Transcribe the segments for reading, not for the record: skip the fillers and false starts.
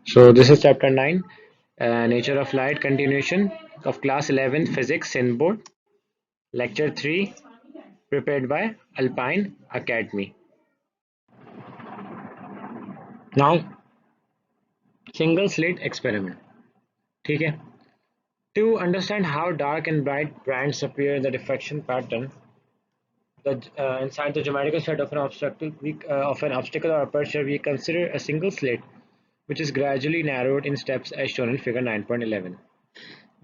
So this is chapter 9, Nature of Light, continuation of class 11 Physics in board, lecture 3, prepared by Alpine Academy. Now, single slit experiment. ठीक है? To understand how dark and bright bands appear in the diffraction pattern, inside the geometrical set of an obstacle or aperture, we consider a single slit which is gradually narrowed in steps as shown in figure 9.11.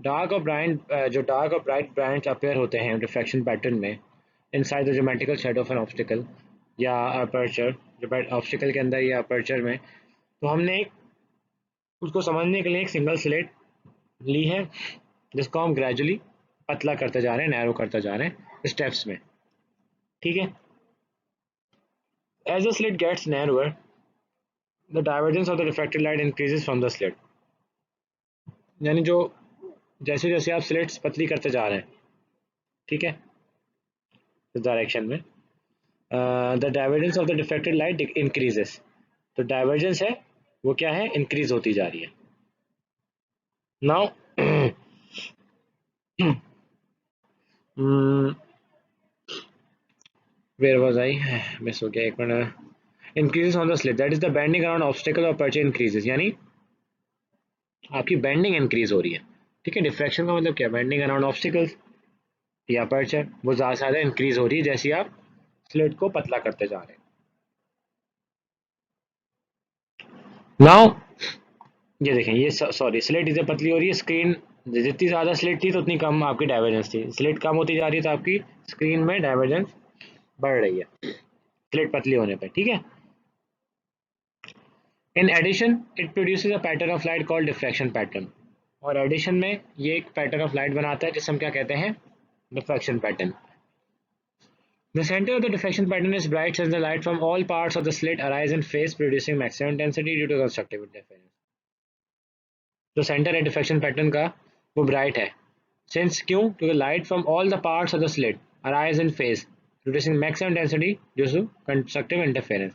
जो dark और bright brands appear होते हैं reflection pattern में inside the geometrical shade of an obstacle या aperture, जो obstacle के अंदर या अपर्चर में, तो हमने उसको समझने के लिए एक सिंगल स्लेट ली है जिसको हम ग्रेजुअली पतला करते जा रहे हैं, नैरो करते जा रहे हैं स्टेप्स में. ठीक है. As the slit gets narrower the divergence of the reflected light increases from the slit. यानी जो जैसे जैसे आप स्लिट्स पतली करते जा रहे हैं, ठीक है, इस डायरेक्शन में the divergence of the deflected light increases. तो डाइवर्जेंस है वो क्या है, इंक्रीज होती जा रही है. Now where was I, miss हो गया एक minute. Increases on the slit, that is the bending around obstacle और अपर्चर इंक्रीजेस, यानी आपकी बेंडिंग इंक्रीज हो रही है. ठीक है. डिफ्रैक्शन का मतलब क्या, बेंडिंग अराउंड ऑब्स्टिकल्स या अपर्चर वो ज़्यादा से ज़्यादा इंक्रीज हो रही है जैसे आप स्लिट को पतला करते जा रहे हैं. नाउ ये देखें, ये सॉरी स्लिट इसे पतली हो रही है. स्क्रीन जितनी ज़्यादा स्लिट थी तो उतनी कम आपकी डाइवर्जेंस थी. स्लिट कम होती जा रही है तो आपकी स्क्रीन में डाइवर्जेंस बढ़ रही है स्लिट पतली होने पर. ठीक है. In addition it produces a pattern of light called diffraction pattern. और एडिशन में ये एक पैटर्न ऑफ लाइट बनाता है जिसे हम क्या कहते हैं, diffraction pattern. The center of the diffraction pattern is bright since the light from all parts of the slit arise in phase producing maximum intensity due to constructive interference. जो centre है diffraction pattern का वो bright है. Since क्यों, क्योंकि light from all the parts of the slit arise in phase producing maximum intensity due to constructive interference.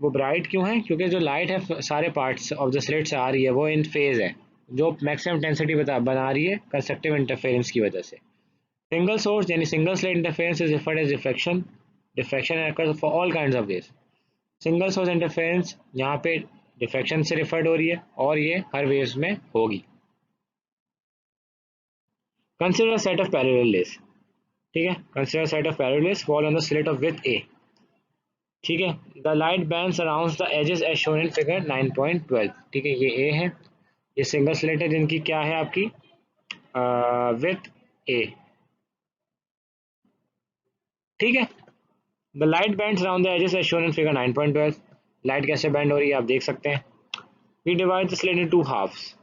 वो bright क्यों है, क्योंकि जो लाइट है सारे पार्ट्स ऑफ द स्लिट से आ रही है वो इन फेज है, जो मैक्सिमम इंटेंसिटी बना रही है कंस्ट्रक्टिव इंटरफेरेंस की वजह से. सिंगल सोर्स यानी single slit interference is referred as diffraction. Diffraction occurs for all kinds of ways. Single source interference यहाँ पे डिफ्रैक्शन से रिफर्ड हो रही है और ये हर वेव्स में होगी. Consider set of parallel rays. ठीक है. Consider set of parallel rays fall on the slit of width ए. ठीक है. The light bands around the edges as shown in figure 9.12. ठीक है. ये ए है, ये सिंगल स्लिट है जिनकी क्या है आपकी विड्थ ए. ठीक है. The light bands around the edges as shown in figure 9.12. लाइट कैसे बैंड हो रही है आप देख सकते हैं. We divide the slit into halves.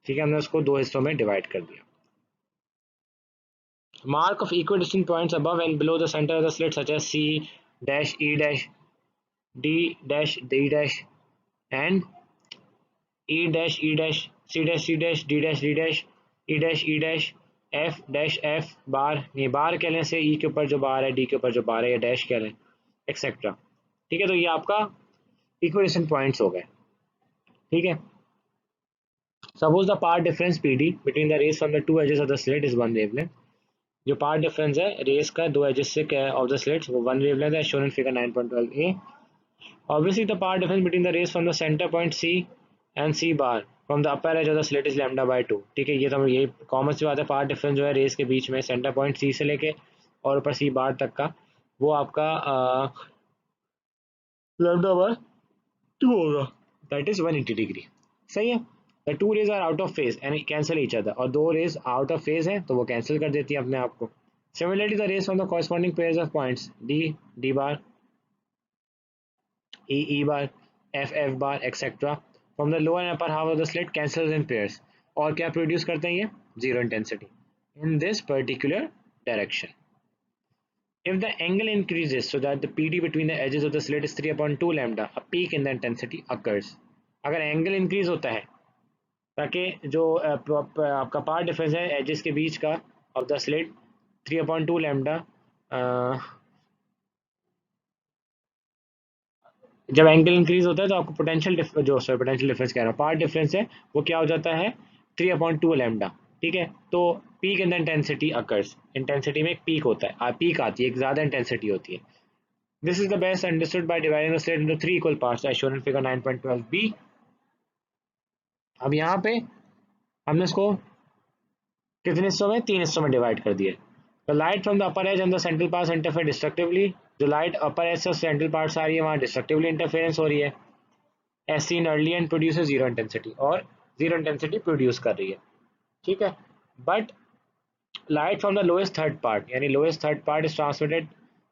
ठीक है. हमने उसको दो हिस्सों में डिवाइड कर दिया. Mark of equidistant points above and below the center of the slit such as C dash E dash D dash D dash and E dash E dash C dash C dash D dash D dash E dash E dash F dash F बार, ये बार कह लें से E के ऊपर जो बार है, D के ऊपर जो बार है, या डैश कह लें, एक्सेट्रा. ठीक है. तो ये आपका इक्विडिस्टेंट पॉइंट्स हो गए. ठीक है. Suppose the path difference PD between the rays from the two edges of the slit is one wavelength. जो पार्ट डिफरेंस है रेस का दो एजेस से ऑफ द स्लिट्स वो वन वेवलेंथ है, shown in figure 9.12 a. Obviously the path difference between the rays from the centre point C and C bar from the upper edge of the slit is lambda by 2. ठीक है. ये तो यही common सी बात है. Path difference जो है race के बीच में सेंटर पॉइंट सी से लेके और ऊपर सी बार तक का वो आपका लैम्डा बाय 2 होगा, दैट इज 180 डिग्री. सही है. The two rays are out of phase and cancel each other. और दो रेज आउट ऑफ फेज है तो वो कैंसिल कर देती है अपने आप को. Similarly, the rays from the corresponding pairs of points D, D bar, E, E bar, F, F bar, etc. from the lower and upper half of the slit cancels in pairs. और क्या produce करते हैं ये, zero intensity in this particular direction. If the angle increases so that the PD between the edges of the slit is 3/2 lambda, a peak in the intensity occurs. अगर angle increase होता है ताकि जो आपका part difference है edges के बीच का of the slit 3/2 lambda जब एंगल इंक्रीज होता है तो आपको पोटेंशियल डिफरेंस कह रहा हूँ, पार्ट डिफरेंस है, वो क्या हो जाता है 3/2 लैम्डा। ठीक है, तो peak in the intensity occurs, intensity में एक पीक होता है, पीक आती है, एक ज़्यादा इंटेंसिटी होती है। This is the best understood by dividing the slit into 3 equal parts as shown in figure 9.12b। अब यहाँ पे हमने इसको कितने हिस्सों में, 3 हिस्सों में डिवाइड कर दिया। The light from the upper edge and the central parts interfere destructively, जो लाइट अपर एज से सेंट्रल पार्ट्स आ रही है वहाँ डिस्ट्रक्टिवली इंटरफेरेंस हो रही है as seen early and produces zero intensity, और जीरो इंटेंसिटी प्रोड्यूस कर रही है। ठीक है, but light from the lowest third part, यानी lowest third part is transmitted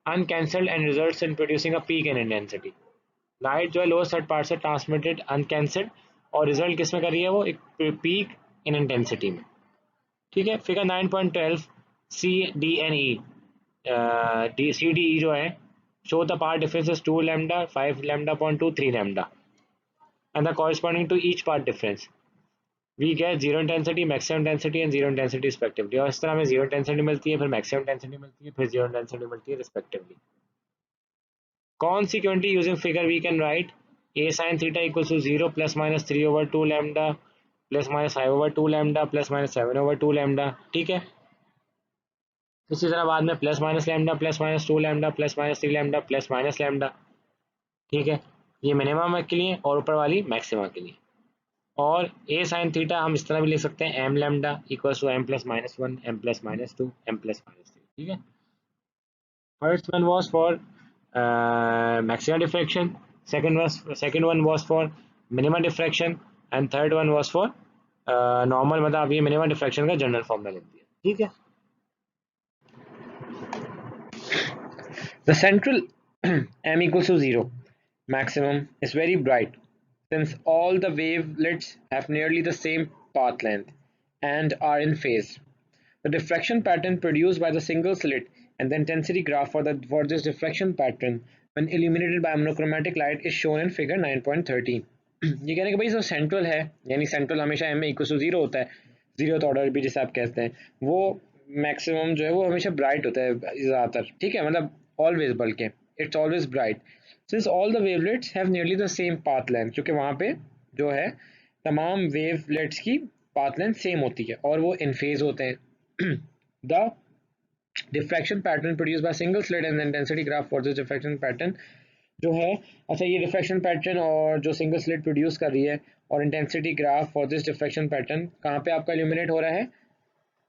uncancelled and results in producing a peak in intensity। Light जो है lower third part से ट्रांसमिटेड अनकैंसल्ड, और रिजल्ट किस में कर रही है, वो एक पीक इन इंटेंसिटी में। ठीक है, figure 9.12 c d and e, d c d e जो है, show the path differences 2 lambda 5 lambda point 2 3 lambda and the corresponding to each path difference we get zero intensity, maximum intensity and zero intensity respectively. और इस तरह हमें zero intensity मिलती है, फिर maximum intensity मिलती है, फिर जीरो इंटेंसिटी मिलती है respectively. Consequently, using figure we can write a sin theta equals to 0 plus minus 3 over 2 lambda plus minus 5 over 2 lambda plus minus 7 over 2 lambda। ठीक है, इसी तरह बाद में plus minus lambda plus minus 2 lambda plus minus 3 lambda plus minus lambda. ठीक है, ये minimum के लिए और ऊपर वाली मैक्सिमा के लिए। और ए साइन थीटा हम इस तरह भी लिख सकते हैं, m lambda equals to m plus minus 1 m plus minus 2 m plus minus 3। ठीक है, first one was for maximum diffraction, second one was for minimum diffraction, and third one was for normal, मतलब अब ये minimum diffraction का general formula लिख दिया। ठीक है, the central m equals to 0 maximum is very bright since all the wavelets have nearly the same path length and are in phase. The diffraction pattern produced by the single slit and the intensity graph for this diffraction pattern when illuminated by monochromatic light is shown in figure 9.13। ये कहने का भाई जो central है, यानी central हमेशा m equal to 0 होता है, जीरो ऑर्डर भी जिसे आप कहते हैं, वो मैक्सिमम जो है वो हमेशा ब्राइट होता है ज़्यादातर। ठीक है, मतलब ऑलवेज, बल्कि it's always bright since all the wavelets have nearly the same path length, क्योंकि वहाँ पे जो है तमाम वेवलेट्स की पाथ लेंथ सेम होती है और वो इन फेज होते हैं। The diffraction pattern produced by single slit and the intensity graph for this diffraction pattern जो है, अच्छा ये diffraction pattern और जो single slit produce कर रही है और intensity graph for this diffraction pattern कहाँ पे आपका illuminate हो रहा है,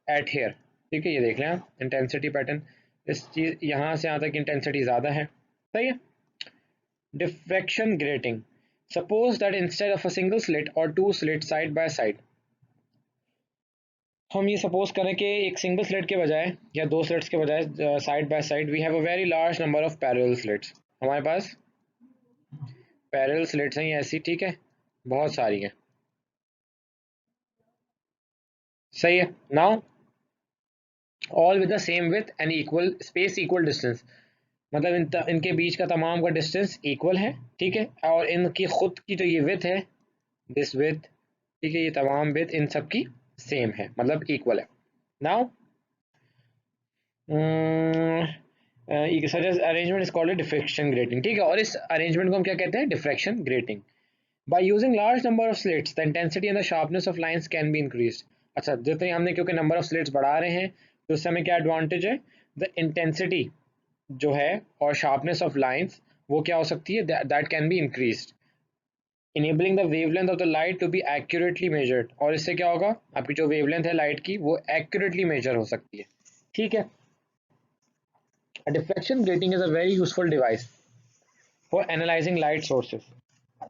at here। ठीक है, ये देख लें आप intensity pattern, इस चीज यहाँ से यहाँ तक intensity ज़्यादा है। सही है, diffraction grating, suppose that instead of a single slit or two slits side by side, हम ये सपोज करें कि एक सिंगल स्लिट के बजाय या दो स्लिट्स के बजाय side by side we have a very large number of parallel slits, हमारे पास पैरेलल स्लिट्स हैं ऐसी। ठीक है, बहुत सारी हैं। सही है, now all with the same with and equal space equal distance, मतलब इनके बीच का तमाम का डिस्टेंस इक्वल है। ठीक है, और इनकी खुद की जो ये विथ है, दिस विथ, ठीक है, ये तमाम विथ इन सब की सेम है, मतलब इक्वल है। Now such as arrangement is called diffraction grating. ठीक है, और इस अरेंजमेंट को हम क्या कहते हैं, diffraction grating. By using large number of slits the intensity and the sharpness of lines can be increased. अच्छा, जितने हमने क्योंकि नंबर ऑफ स्लिट्स बढ़ा रहे हैं तो उससे हमें क्या एडवांटेज है, द इंटेंसिटी जो है और शार्पनेस ऑफ लाइंस वो क्या हो सकती है, that can be increased enabling the wavelength of the light to be accurately measured. और इससे क्या होगा, आपकी जो वेवलेंथ है लाइट की वो एक्यूरेटली मेजर हो सकती है। ठीक है, a diffraction grating is a very useful device for analyzing light sources।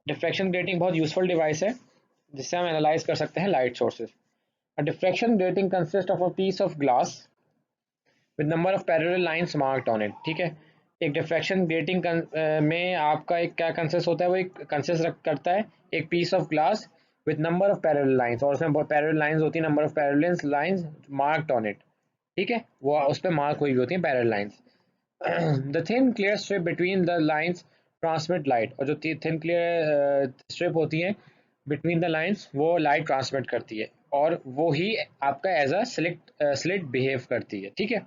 Diffraction grating बहुत यूजफुल डिवाइस है जिससे हम एनालाइज कर सकते हैं light sources. A diffraction grating consist of a piece of glass with number of parallel lines marked on it. ठीक है, एक डिफ्रैक्शन ग्रेटिंग में आपका एक क्या कंसिस्ट होता है, वो एक कंसिस्ट करता है एक piece of glass with number of parallel lines, और उसमें पैरेलल लाइंस होती है, number of parallel lines marked on it. ठीक है, वो उस पर मार्क हुई भी होती है parallel lines. The thin clear strip between the lines transmit light, और जो thin clear strip होती है between the lines वो light transmit करती है और वो ही आपका as a slit behave करती है। ठीक है,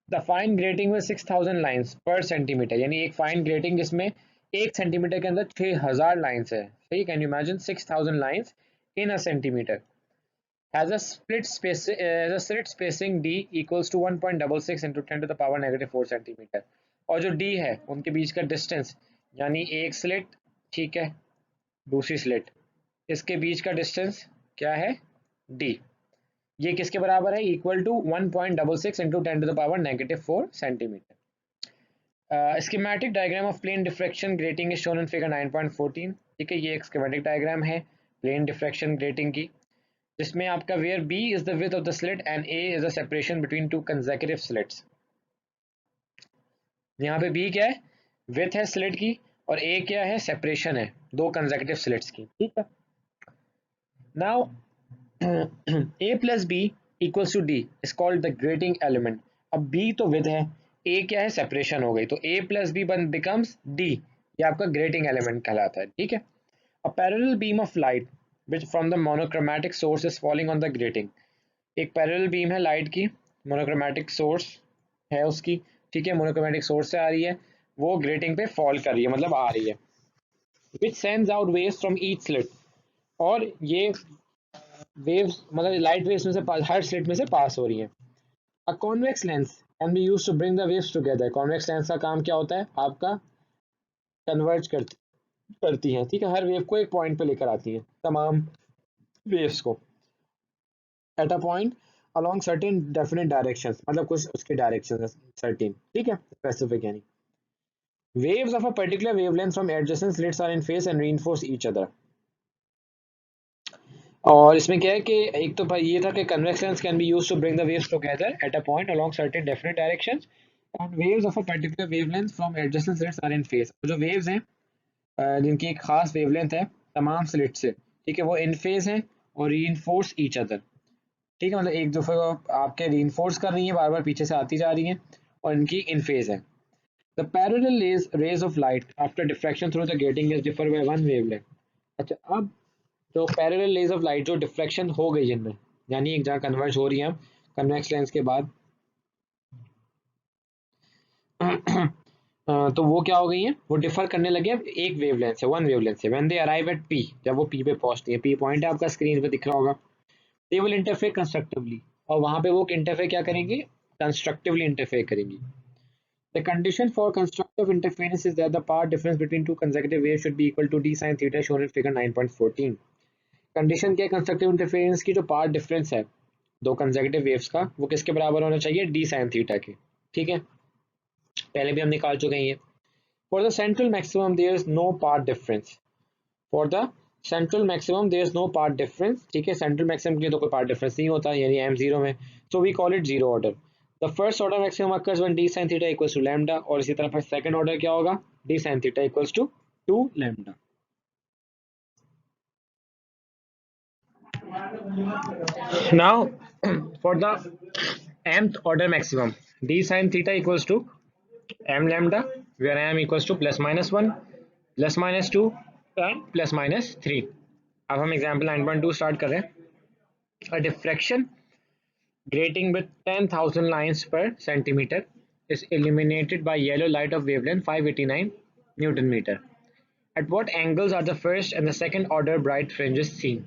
the fine grating with 6000 lines per centimeter, यानी एक fine grating जिसमें एक सेंटीमीटर के अंदर 6000 लाइन्स है, सही। Can you imagine 6000 lines in a centimetre has a slit spacing d equals to 1.66 into 10 to the power negative 4 centimetre. और जो d है उनके बीच का डिस्टेंस, यानी एक स्लिट, ठीक है, दूसरी स्लिट, इसके बीच का डिस्टेंस क्या है, d। ये किसके बराबर है, equal to 1.66 into 10 to the power negative 4 centimetre. Schematic diagram of plane diffraction grating is shown in figure 9.14। ठीक है, ये एक स्कीमेटिक डायग्राम है प्लेन डिफ्रेक्शन ग्रेटिंग की, जिसमें आपका where B is the width of the slit and A is the separation between two consecutive slits। यहाँ पे B क्या है, width है स्लिट की, और A क्या है, सेपरेशन है दो consecutive slits की, ठीक है। Now A plus B equals to D is called the grating element। अब B तो width है, A क्या है, सेपरेशन हो गई, तो A plus B becomes D, ये आपका grating element कहलाता है, ठीक है। A parallel beam of light which from the monochromatic source is falling on the grating। एक पैरेलल बीम है लाइट की, मोनोक्रोमैटिक सोर्स है उसकी, ठीक है, मोनोक्रोमैटिक सोर्स से आ रही है, वो ग्रेटिंग पे फॉल कर रही है, मतलब आ रही है, which sends out waves from each slit. और ये वेव्स मतलब लाइट वेव्स में से हर स्लिट में से पास हो रही है। A convex lens can be used to bring the waves together. Convex lens का काम क्या होता है, आपका कन्वर्ज करती है, ठीक है, हर वेव को एक पॉइंट पे लेकर आती है, तमाम वेव्स को, at a point along certain definite directions, मतलब कुछ उसके डायरेक्शन है certain, ठीक है, specific यानी। waves of a particular wavelength from adjacent slits are in phase and reinforce each other। और इसमें क्या है कि एक तो ये था कि convex lens can be used to bring the waves together at a point along certain definite directions and waves of a particular wavelength from adjacent slits are in phase। जो waves हैं जिनकी एक खास wavelength है तमाम slit से, ठीक है, वो in phase हैं और reinforce each other, ठीक है, मतलब एक दूसरे को आपके रीइंफोर्स कर रही है, बार बार पीछे से आती जा रही है, और इनकी इन फेज है। The parallel raise of light after diffraction through the grating is differ by one wavelength. अच्छा, अब जो पैरेलल रेज ऑफ लाइट जो डिफ्रैक्शन हो गई जिनमें, यानी एक जगह कन्वर्ज हो रही है कन्वेक्स लेंस के बाद तो वो क्या हो गई है, वो डिफर करने लगे अब एक वेवलेंथ से, वन वेवलेंथ से। When they arrive at P, जब वो पी पे पहुंचती है, पी पॉइंट है आपका स्क्रीन पे दिख रहा होगा, दे विल इंटरफेयर कंस्ट्रक्टिवली, और वहां पे वो इंटरफेयर क्या करेंगी, कंस्ट्रक्टिवली इंटरफेयर करेंगी। The condition for constructive interference is that the path difference between two consecutive waves should be equal to d sin theta shown in figure 9.14। Condition क्या है constructive interference की, जो पाथ डिफरेंस है दो consecutive waves का, वो किसके बराबर होना चाहिए, d sin थीटा के, ठीक है, पहले भी हम निकाल चुके हैं ये। For the central maximum there is no path difference, for the central maximum there is no path difference, ठीक है, सेंट्रल मैक्सिमम के लिए तो कोई पाथ डिफरेंस नहीं होता, यानी m जीरो में, so we call it zero order. The first order maximum occurs when d sin theta equals to lambda, और इसी तरह फिर सेकंड ऑर्डर क्या होगा, d sin theta equals to 2 lambda. Now for the mth order maximum, d sin theta equals to m lambda, where m equals to plus minus 1, plus minus 2 and plus minus 3। अब हम example 9.2 start कर रहे हैं। अ diffraction grating with 10,000 lines per centimeter is illuminated by yellow light of wavelength 589 Newton meter। At what angles are the first and the second order bright fringes seen?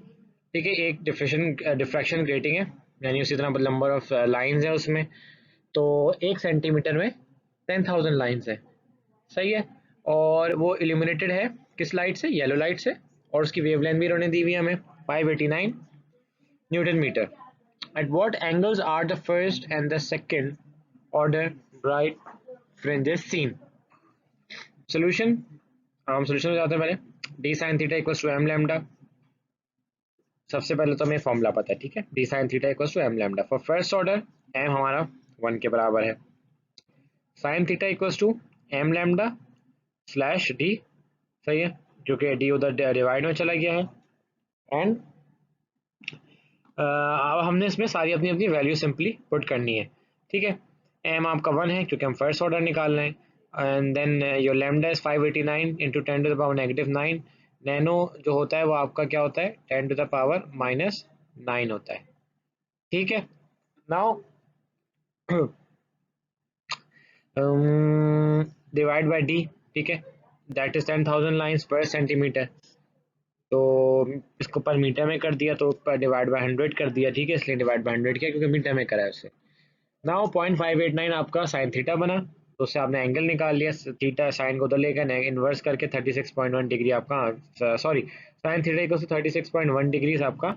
ठीक है, एक diffraction grating है, यानी उसी तरह नंबर ऑफ लाइंस है उसमें, तो एक सेंटीमीटर में 10,000 लाइंस है, सही है, और वो इल्यूमिनेटेड है किस लाइट से, येलो लाइट से, और उसकी वेवलेंथ भी उन्होंने दी हुई है हमें 589 newton metre. At what angles are the first and the second order bright fringes seen? Solution, हम सोल्यूशन में जाते हैं पहले। d sin theta equals to m lambda, सबसे पहले तो हमें फॉर्मूला पता है, ठीक है, d sin theta equals to m lambda for first order, m हमारा 1 के बराबर है, sin theta equals to m lambda slash d, सही है, जो कि d उधर डिवाइड में चला गया है, एंड अब हमने इसमें सारी अपनी अपनी वैल्यू सिंपली पुट करनी है, ठीक है। एम आपका 1 है क्योंकि हम फर्स्ट ऑर्डर निकाल रहे हैं, and then your lambda is 589 into 10 to the power negative 9। Nano जो होता है वो आपका क्या होता है, 10 टू द पावर माइनस 9 होता है, ठीक है। नाउ डिवाइड बाय डी, ठीक है, दैट इज 10,000 लाइन्स पर सेंटीमीटर। तो इसको पर मीटर में कर दिया तो पर डिवाइड बाय 100 कर दिया, ठीक है, इसलिए डिवाइड बाय 100 किया क्योंकि मीटर में करा है उससे। नाउ 0.589 आपका साइन थीटा बना, तो उससे आपने एंगल निकाल लिया, थीटा साइन को उधर लेकर इन्वर्स करके 36.1 डिग्री आपका, sorry, sine theta equal to 36.1 degrees आपका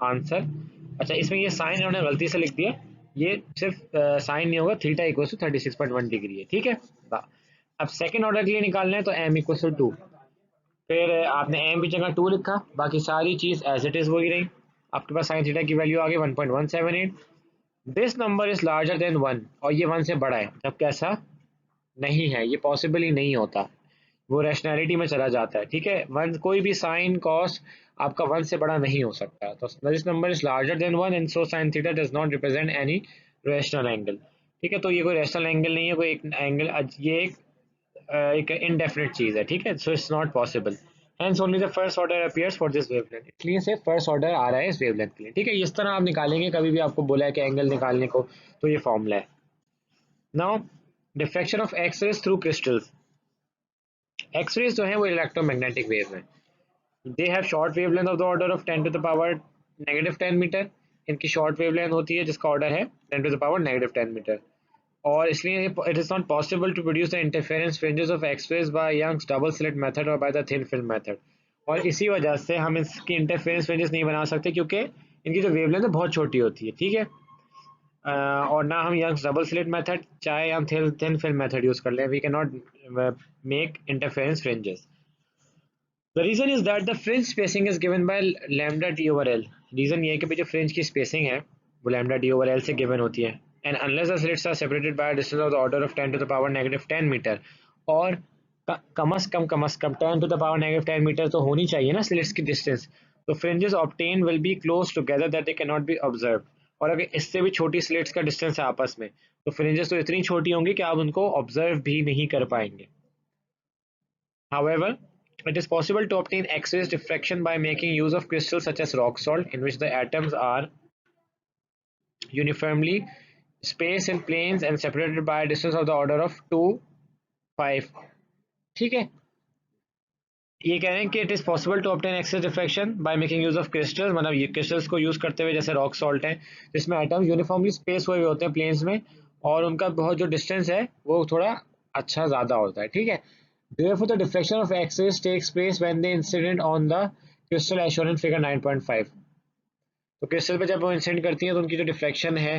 आंसर। अच्छा, इसमें ये साइन इन्होंने गलती से लिख दिया, ये सिर्फ साइन नहीं होगा, थीटा इक्वल टू 36.1 डिग्री है, ठीक है। अब सेकंड ऑर्डर के लिए निकालना है तो m इक्वल टू 2, फिर आपने m की जगह 2 लिखा, बाकी सारी चीज़ एज इट इज़ वही रही, आपके पास साइन थीटा की वैल्यू आ गई 1.178। This number is larger than 1, और ये 1 से बड़ा है, जबकि ऐसा नहीं है, ये पॉसिबल ही नहीं होता, वो रैशनैलिटी में चला जाता है, ठीक है। वन, कोई भी साइन कॉस आपका 1 से बड़ा नहीं हो सकता, तो this number is larger than 1 and so sine theta does not represent any rational angle, ठीक है। तो ये कोई रैशनल एंगल नहीं है, कोई एक एंगल, ये एक इनडेफिनेट चीज है, ठीक है, so it's not possible. Hence only the first order appears for this wavelength, इसलिए से फर्स्ट ऑर्डर आ रहा है इस वेवलेंथ के लिए, ठीक है। इस तरह आप निकालेंगे, कभी भी आपको बोला है कि एंगल निकालने को, तो ये फॉर्मूला है। Now diffraction of X rays through crystals, X rays जो है वो इलेक्ट्रोमैग्नेटिक वेव है, they have short wavelength of the order of 10 to the power -10 metre, इनकी शॉर्ट वेवलेंथ होती है जिसका ऑर्डर है 10 टू द पावर -10 मीटर, और इसलिए it is not possible to produce the interference fringes of X rays by Young's double slit method और by the thin film method, और इसी वजह से हम इसकी इंटरफेरेंस फ्रिंजेस नहीं बना सकते क्योंकि इनकी जो वेवलेंथ है बहुत छोटी होती है, ठीक है। और ना हम यंग्स डबल स्लिट मेथड चाहे हम थिन फिल्म मेथड यूज कर लें, we can not make interference fringes. The reason is that the fringe spacing is given by lambda d over l. Reason ये है कि भाई जो फ्रिंज की स्पेसिंग है वो lambda d over l से गिवन होती है, and unless the slits are separated by a distance of the order of 10 to the power -10 मीटर, और कम अज कम 10 to the power -10 मीटर तो होनी चाहिए ना स्लिट्स की डिस्टेंस, तो fringes obtain will be close together that they can not be observe, और अगर इससे भी छोटी स्लिट्स का डिस्टेंस है आपस में, तो फ्रिंजेस तो इतनी छोटी होंगी कि आप उनको ऑब्जर्व भी नहीं कर पाएंगे। However, it is possible to obtain X-rays diffraction by making use of crystals such as rock salt, in which the atoms are uniformly spaced in planes and separated by a distance of the order of 2, 5. ठीक है, ये कह रहे हैं कि it is possible to obtain access diffraction by making use of crystals, मतलब ये crystals को यूज करते हुए, जैसे रॉक सॉल्ट है जिसमें एटम्स यूनिफॉर्मली स्पेस हुए होते हैं प्लेन्स में, और उनका बहुत जो डिस्टेंस है वो थोड़ा अच्छा ज़्यादा होता है, ठीक है। Therefore, the diffraction of X-rays takes place when they incident on the crystal as shown in figure 9.5. तो क्रिस्टल पे जब वो इंसिडेंट करती हैं तो उनकी जो डिफ्रैक्शन है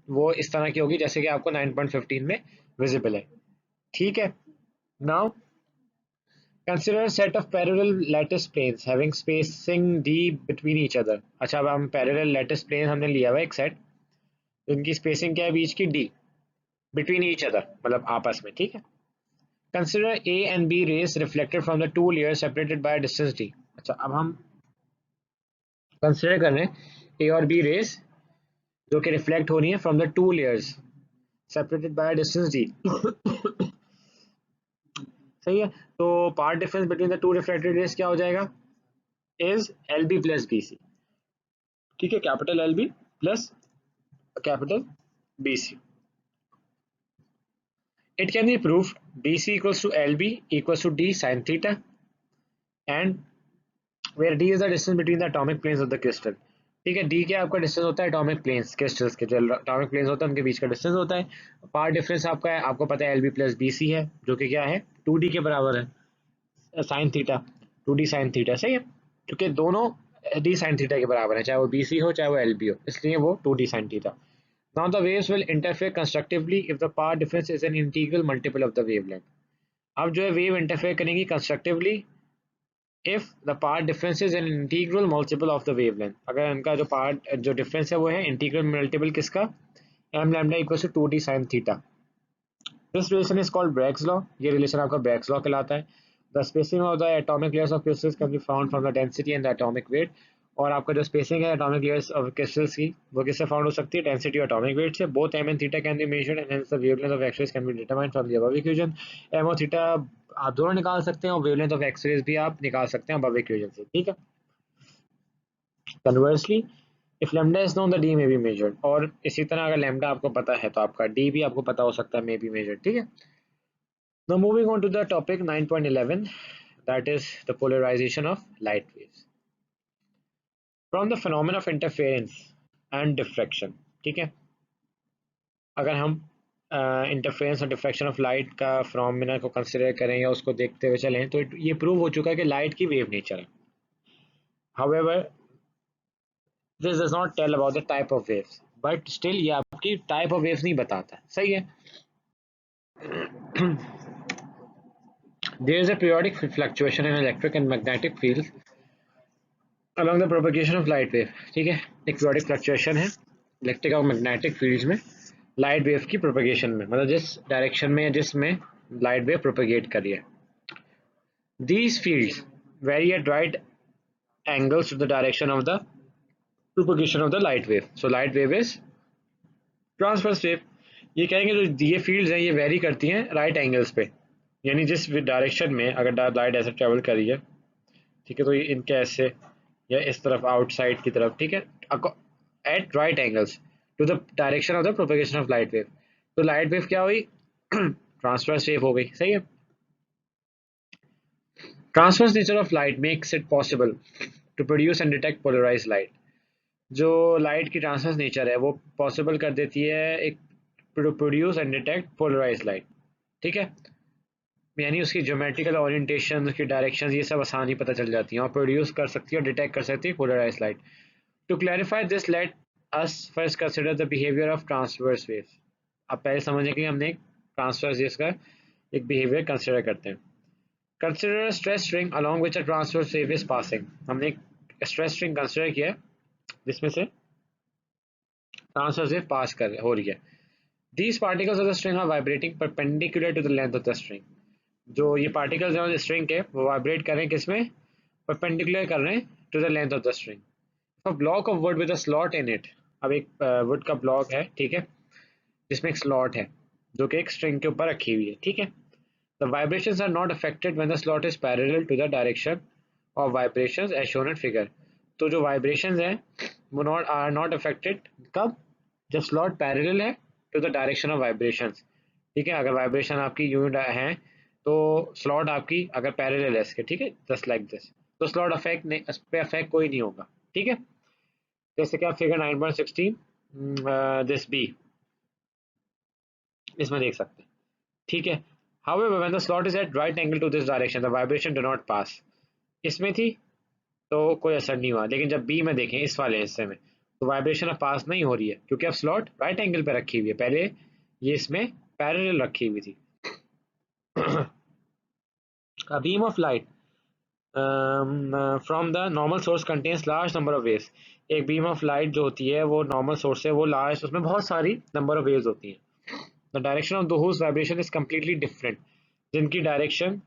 वो इस तरह की होगी जैसे कि आपको 9.15 में विजिबल है, ठीक है। Now consider set of parallel lattice planes having spacing d between each other. अच्छा, अब हम पैरेलल लैटिस प्लेन हमने लिया हुआ एक सेट, इनकी स्पेसिंग क्या है बीच की, d बिटवीन ईच अदर मतलब आपस में, ठीक है। Consider A and B rays reflected from the two layers separated by a distance d. अच्छा, अब हम कंसिडर कर रहे हैं A और B रेस जो कि रिफ्लेक्ट हो रही है from the two layers separated by distance d। सही है, तो part difference between the two reflected rays क्या हो जाएगा, इज LB प्लस BC, ठीक है, capital LB plus capital BC। It can be proved BC equals to LB equals to D sin theta, and where d is the distance between the atomic planes of the crystal, ठीक है। d क्या आपका distance होता है atomic planes, crystals के जो atomic planes होते हैं उनके बीच का डिस्टेंस होता है। पार्ट डिफरेंस आपका है, आपको पता है LB प्लस BC है जो कि क्या है 2d के बराबर है sine theta, 2d sine theta, सही है, क्योंकि दोनों d साइन थीटा के बराबर है, चाहे वो BC हो चाहे वो LB हो, इसलिए वो 2d sine theta. Now the waves will interfere constructively if the path difference is an integral multiple of the wavelength। अब जो है वेव इंटरफेयर करेंगी constructively if the part difference is an integral multiple of the wavelength, अगर इनका जो part जो difference है वो है इंटीग्रल मल्टीपल किसका, m lambda equals to 2d sin theta। This relation is called Bragg's law, ये रिलेशन आपका Bragg's law कहलाता है। The spacing of the atomic layers of crystals can be found from the density and the atomic weight, और आपका जो spacing है atomic layers of crystals की वो किससे फाउंड हो सकती है, डेंसिटी और एटॉमिक वेट से। Both m and theta can be measured and hence the wavelength of x-rays can be determined from the above equation। m और थीटा आप दोनों निकाल सकते हैं और वेवलेंथ ऑफ एक्स-रेज भी आप निकाल सकते हैं above equation से, ठीक है। Conversely if lambda is known the d may be measured, और इसी तरह अगर लैम्डा आपको पता है तो आपका d भी आपको पता हो सकता है, मे बी मेजर्ड, ठीक है। Now moving on to the topic 9.11, that is the polarization of light waves from the phenomena of interference and diffraction. ठीक है, अगर हम इंटरफेरेंस और डिफ्रैक्शन ऑफ लाइट का फिनोमेना को कंसिडर करें या उसको देखते हुए चलें तो ये प्रूव हो चुका है कि लाइट की वेव नेचर है. However, this does not tell about the type of waves, but still ये आपकी type of waves नहीं बताता. सही है. There is a periodic fluctuation in electric and magnetic fields along the propagation of light wave. ठीक है, एक periodic fluctuation है इलेक्ट्रिक और मैग्नेटिक फील्ड्स में लाइट वेव की प्रोपगेशन में, मतलब जिस डायरेक्शन में जिसमें लाइट वेव प्रोपगेट करी है. These fields vary at right angles to the direction of the propagation of the light wave. So light wave is transverse wave. ये कहेंगे जो ये फील्ड्स हैं ये वेरी करती हैं राइट एंगल्स पे, यानी जिस डायरेक्शन में अगर लाइट ऐसे ट्रेवल करी है, ठीक है, तो ये इनके ऐसे या इस तरफ आउटसाइड की तरफ, ठीक है, at right angles to the direction of the propagation of light wave. तो लाइट वेव क्या हुई? ट्रांसवर्स वेव हो गई. सही है. Transverse nature of light makes it possible to produce and detect polarised light. जो लाइट की ट्रांसवर्स नेचर है वो पॉसिबल कर देती है एक produce and detect polarised light. ठीक है, यानी उसकी ज्योमेट्रिकल ओरिएंटेशन, उसकी डायरेक्शन, ये सब आसानी पता चल जाती हैं और प्रोड्यूस कर सकती है और डिटेक्ट कर सकती है polarised light. To clarify this, let us first consider the behaviour of transverse waves. अब पहले समझें कि हमने ट्रांसवर्स वेव्स का एक बिहेवियर कंसिडर करते हैं. Consider stress string along which a transverse wave is passing. हमने एक स्ट्रेस स्ट्रिंग कंसिडर किया है जिसमें से ट्रांसवर्स वेव पास कर हो रही है. These particles of the string are vibrating perpendicular to the length of the string. जो ये particles हैं स्ट्रिंग के वो वाइब्रेट कर रहे हैं किसमें? परपेंडिकुलर कर रहे हैं to the length of the string. A block of wood with a slot in it. अब एक वुड का ब्लॉक है, ठीक है, जिसमें एक स्लॉट है जो कि एक स्ट्रिंग के ऊपर रखी हुई है. ठीक है. The vibrations are not affected when the slot is parallel to the direction of vibrations as shown in figure. तो जो vibrations हैं वो are not affected कब? जब slot parallel है to the direction of vibrations. ठीक है, अगर vibration आपकी यूं है तो slot आपकी अगर parallel है इसके, ठीक है, just like this, तो slot affect नहीं, इस पे affect कोई नहीं होगा. ठीक है, जैसे कि आप फिगर 9.16 this B इसमें देख सकते हैं. ठीक है. However, when the slot is at right angle to this direction, the vibration do not pass. इसमें थी तो कोई असर नहीं हुआ, लेकिन जब बी में देखें इस वाले हिस्से में तो वाइब्रेशन अब पास नहीं हो रही है क्योंकि अब स्लॉट राइट एंगल पे रखी हुई है, पहले ये इसमें पैरेलल रखी हुई थी. A beam of light from the normal source contains large number of waves. एक beam of light जो होती है वो normal source है, वो large, उसमें बहुत सारी number of waves होती हैं. The direction of whose vibration is completely different. जिनकी direction,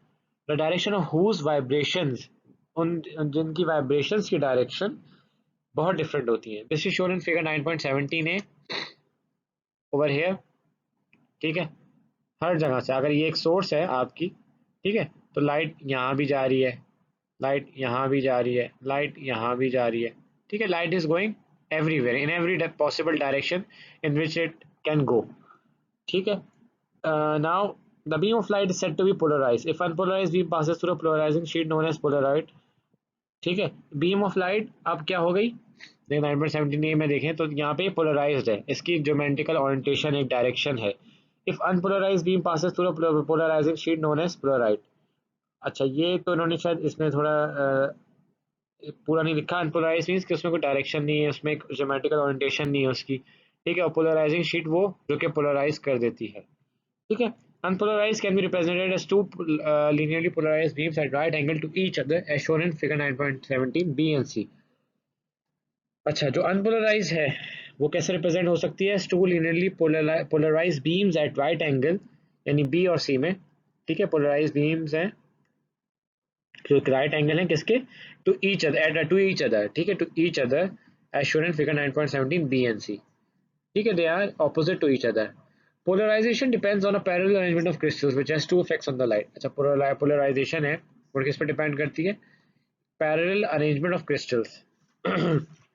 the direction of whose vibrations, उन जिनकी vibrations की डायरेक्शन बहुत डिफरेंट होती हैं. This is shown in figure 9.17 over here. ठीक है, हर जगह से अगर ये एक सोर्स है आपकी, ठीक है, तो लाइट यहाँ भी जा रही है, लाइट यहाँ भी जा रही है, लाइट यहाँ भी जा रही है. ठीक है, light is going everywhere in every possible direction in which it can go. ठीक है. Now the beam of light is said to be polarised if unpolarised beam passes through a polarising sheet known as polaroid. ठीक है, beam of light अब क्या हो गई? 9.17 में देखें तो यहाँ पे पोलराइज्ड है, इसकी ज्योमेट्रिकल ओरिएंटेशन एक डायरेक्शन है. If unpolarised beam passes through polarising sheet known as polaroid. अच्छा, ये तो इन्होंने शायद इसमें थोड़ा पूरा नहीं लिखा. अनपोलराइज्ड मींस कि उसमें कोई डायरेक्शन नहीं है, उसमें एक ज्योमेट्रिकल ओरिएंटेशन नहीं है उसकी. ठीक है, और पोलराइजिंग शीट वो जो कि पोलराइज कर देती है. ठीक है. Unpolarized can be represented as two linearly polarized beams at right angle to each other as shown in figure 9.17 B and C. अच्छा, जो अनपोलराइज है वो कैसे रिप्रेजेंट हो सकती है? Two linearly polarise beams at right angle, यानी B और सी में. ठीक है, पोलराइज बीम्स हैं जो राइट एंगल है किसके? To each other, to each other. ठीक है, to each other as shown in figure 9.17 B and C. ठीक है, they are opposite to each other. Polarization depends on a parallel arrangement of crystals which has two effects on the light. अच्छा, polarization है और किस पर depend करती है? Parallel arrangement of crystals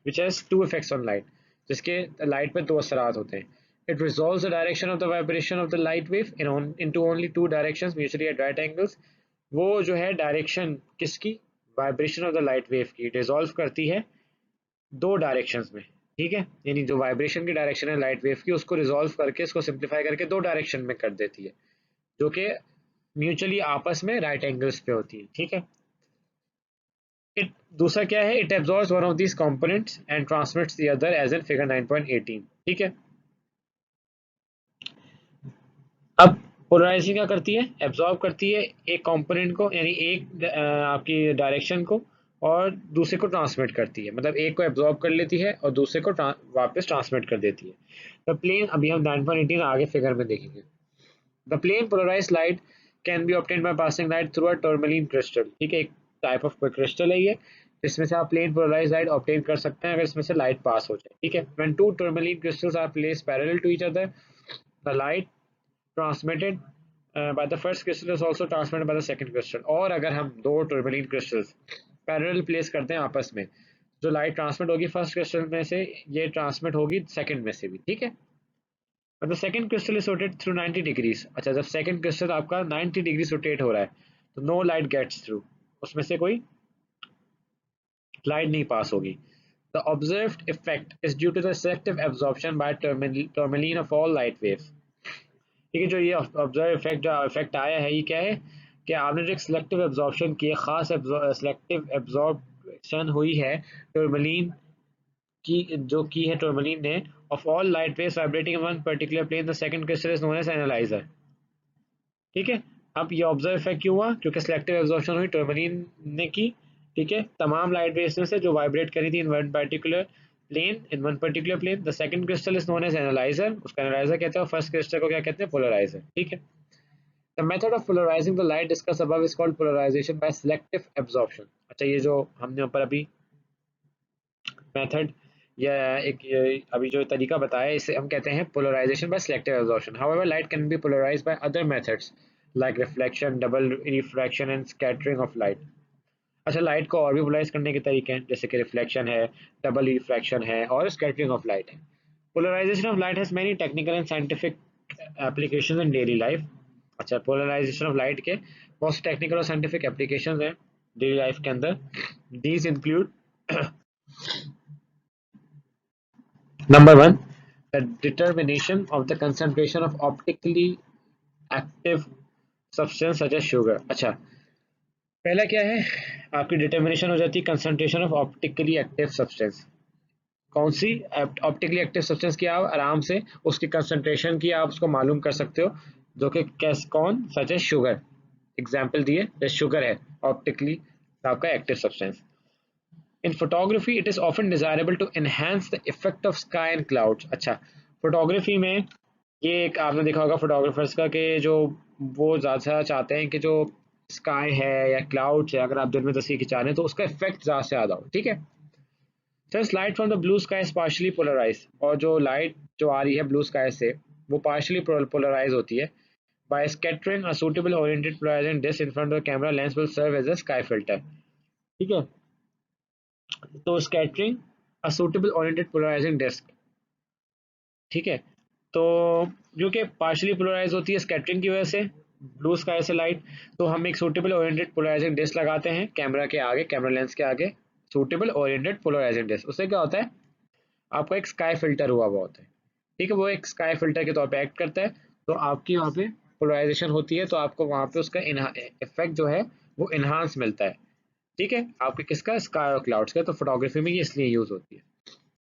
which has two effects on light, जिसके light पे दो असरात होते हैं. It resolves the direction of the vibration of the light wave into only two directions mutually at right angles. वो जो है डायरेक्शन किसकी, vibration of the light wave की रिजॉल्व करती है दो डायरेक्शंस में, ठीक है, यानी जो वाइब्रेशन की डायरेक्शन है लाइट वेव की उसको रिजॉल्व करके इसको सिंप्लीफाई करके दो डायरेक्शन में कर देती है जो कि म्यूचुअली आपस में राइट एंगल्स पे होती है, ठीक है। इट दूसरा क्या है, it absorbs one of these components and transmits the other as in figure 9.18, ठीक है। अब पोलराइजिंग क्या करती है, एब्जॉर्ब करती है एक कंपोनेंट को, यानी एक आपकी डायरेक्शन को, और दूसरे को ट्रांसमिट करती है, मतलब एक को एब्जॉर्ब कर लेती है और दूसरे को वापस ट्रांसमिट कर देती है। द प्लेन, अभी हम 9.18 आगे फिगर में देखेंगे। The plane polarized light can be obtained by passing light through a tourmaline crystal, ठीक है, एक टाइप ऑफ क्रिस्टल है ये, जिसमें से आप प्लेन पोलराइज्ड लाइट ऑब्टेन कर सकते हैं अगर इसमें से लाइट पास हो जाए, ठीक है। When two tourmaline crystals are placed parallel to each other, the light transmitted by the first crystal is also transmitted by the second crystal। और अगर हम दो टर्मलीन क्रिस्टल्स पैरेलल प्लेस करते हैं आपस में, जो लाइट ट्रांसमिट होगी फर्स्ट क्रिस्टल में से ये ट्रांसमिट होगी सेकंड में से भी, ठीक है। The second crystal is rotate through 90 degrees, अच्छा जब सेकंड क्रिस्टल आपका 90 डिग्री रोटेट हो रहा है तो नो लाइट गेट्स थ्रू, उसमें से कोई लाइट नहीं पास होगी। The observed effect is due to the selective absorption by tourmaline of all light waves, ठीक है। जो ये ऑब्जर्व इफेक्ट जो इफेक्ट आया है ये क्या है कि आपने जो एक सिलेक्टिव एब्जॉर्प्शन की है, खास सिलेक्टिव एब्जॉर्प्शन हुई है टर्मलीन की, जो की है टर्मलीन ने, of all light waves vibrating in one particular plane, the second crystal is known as analyser, ठीक है। अब ये ऑब्जर्व इफेक्ट क्यों हुआ, क्योंकि सिलेक्टिव एब्जॉर्प्शन हुई टर्मलीन ने की, ठीक है, तमाम लाइट वेव्स में से जो वाइब्रेट करी थी in one particular plane. The second crystal is known as analyser, उसका एनालाइजर कहते हैं, और फर्स्ट क्रिस्टल को क्या कहते हैं, पोलराइजर, ठीक है। The method of polarising the light discuss above is called polarisation by selective absorption. अच्छा ये जो हमने ऊपर अभी मेथड या अभी जो तरीका बताया इसे हम कहते हैं polarisation by selective absorption. However light can be polarised by other methods like reflection, double refraction and scattering of light. अच्छा लाइट को और भी पोलराइज करने के तरीके हैं, जैसे कि रिफ्लेक्शन है, डबल रिफ्रैक्शन है और स्कैटरिंग ऑफ लाइट है। Polarisation of light has many technical and scientific applications in daily life. अच्छा पोलराइजेशन ऑफ लाइट के बहुत से टेक्निकल और साइंटिफिक एप्लीकेशंस हैं डेली लाइफ के अंदर। These include number 1, the determination of the concentration of optically active substance such as sugar. अच्छा पहला क्या है, आपकी डिटर्मिनेशन हो जाती है concentration of optically active substance. कौन सी ऑप्टिकली एक्टिव सब्सटेंस की आप आराम से उसकी कंसंट्रेशन की आप उसको मालूम कर सकते हो, जो कि कैस कौन, सच है शुगर, एग्जाम्पल दिए जैसे शुगर है ऑप्टिकली आपका active substance. In photography it is often desirable to enhance the effect of sky and clouds. अच्छा फोटोग्राफी में ये एक आपने देखा होगा फोटोग्राफर्स का कि जो वो ज़्यादा चाहते हैं कि जो स्काई है या क्लाउड्स है अगर आप दिन में तस्वीर खिंचा रहे हैं तो उसका इफेक्ट ज़्यादा से ज़्यादा हो, ठीक है। Since light from the blue sky is partially polarized, और जो लाइट जो आ रही है ब्लू स्काई से वो partially पोलराइज होती है, by scattering a suitable oriented polarizing disk in front of the camera lens will serve as a sky filter, ठीक है। तो scattering a suitable oriented polarizing disk, ठीक है, तो जो कि partially पोलराइज होती है स्कैटरिंग की वजह से ब्लू स्काई से लाइट, तो हम एक सूटेबल ओरिएंटेड पोलराइजिंग डिस्क लगाते हैं कैमरा के आगे, कैमरा लेंस के आगे, सूटेबल ओरिएंटेड पोलराइजिंग डिस्क। उससे क्या होता है, आपका एक स्काई फिल्टर हुआ हुआ होता है, ठीक है, वो एक स्काई फिल्टर के तौर पे एक्ट करता है, तो आपकी वहाँ पे पोलराइजेशन होती है तो आपको वहाँ पे उसका इफेक्ट जो है वो इन्हांस मिलता है, ठीक है, आपके किसका, स्काई और क्लाउड्स का। तो फोटोग्राफी में ये इसलिए यूज होती है।